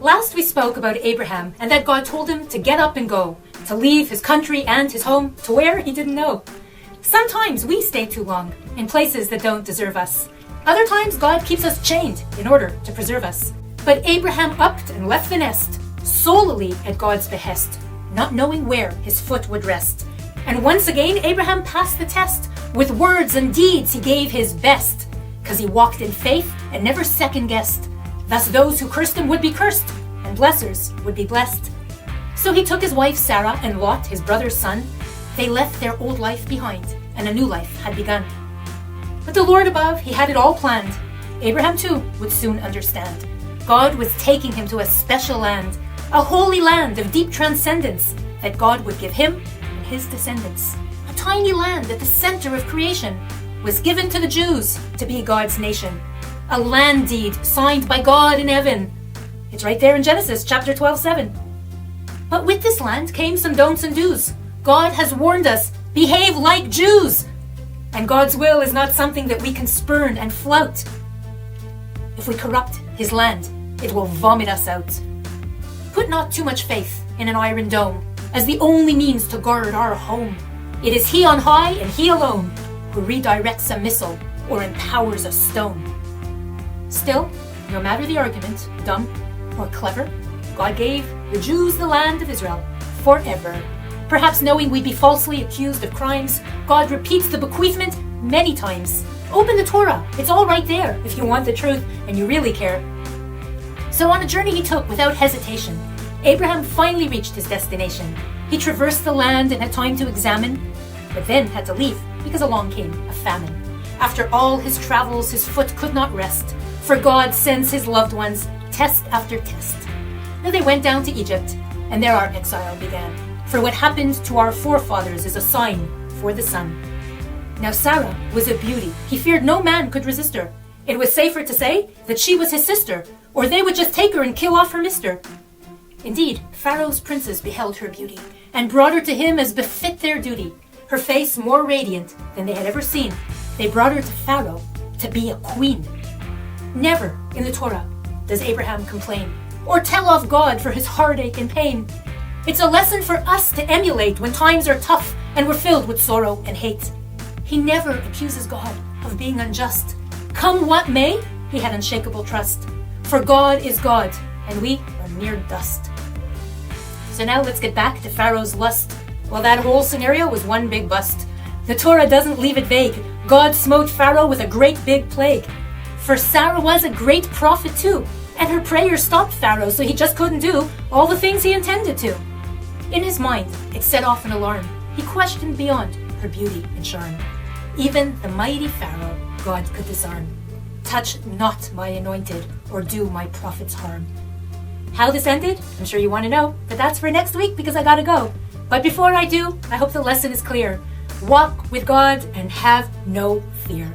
Last we spoke about Abraham and that God told him to get up and go, to leave his country and his home to where he didn't know. Sometimes we stay too long in places that don't deserve us. Other times God keeps us chained in order to preserve us. But Abraham upped and left the nest, solely at God's behest, not knowing where his foot would rest. And once again Abraham passed the test. With words and deeds he gave his best, 'cause he walked in faith and never second-guessed. Thus those who cursed him would be cursed, and blessers would be blessed. So he took his wife Sarah and Lot, his brother's son. They left their old life behind, and a new life had begun. But the Lord above, he had it all planned. Abraham too would soon understand. God was taking him to a special land, a holy land of deep transcendence, that God would give him and his descendants. A tiny land at the center of creation was given to the Jews to be God's nation. A land deed signed by God in heaven. It's right there in Genesis chapter 12:7. But with this land came some don'ts and do's. God has warned us, behave like Jews. And God's will is not something that we can spurn and flout. If we corrupt his land, it will vomit us out. Put not too much faith in an iron dome as the only means to guard our home. It is he on high and he alone who redirects a missile or empowers a stone. Still, no matter the argument, dumb or clever, God gave the Jews the land of Israel forever. Perhaps knowing we'd be falsely accused of crimes, God repeats the bequeathment many times. Open the Torah, it's all right there if you want the truth and you really care. So on a journey he took without hesitation, Abraham finally reached his destination. He traversed the land and had time to examine, but then had to leave because along came a famine. After all his travels, his foot could not rest, for God sends his loved ones test after test. Now they went down to Egypt, and there our exile began. For what happened to our forefathers is a sign for the son. Now Sarah was a beauty. He feared no man could resist her. It was safer to say that she was his sister, or they would just take her and kill off her mister. Indeed, Pharaoh's princes beheld her beauty, and brought her to him as befit their duty. Her face more radiant than they had ever seen. They brought her to Pharaoh to be a queen. Never in the Torah does Abraham complain, or tell off God for his heartache and pain. It's a lesson for us to emulate when times are tough and we're filled with sorrow and hate. He never accuses God of being unjust. Come what may, he had unshakable trust. For God is God, and we are mere dust. So now let's get back to Pharaoh's lust. Well, that whole scenario was one big bust. The Torah doesn't leave it vague. God smote Pharaoh with a great big plague. For Sarah was a great prophet too, and her prayer stopped Pharaoh, so he just couldn't do all the things he intended to. In his mind, it set off an alarm. He questioned beyond her beauty and charm. Even the mighty Pharaoh God could disarm. Touch not my anointed, or do my prophets harm. How this ended, I'm sure you want to know, but that's for next week because I gotta go. But before I do, I hope the lesson is clear. Walk with God and have no fear.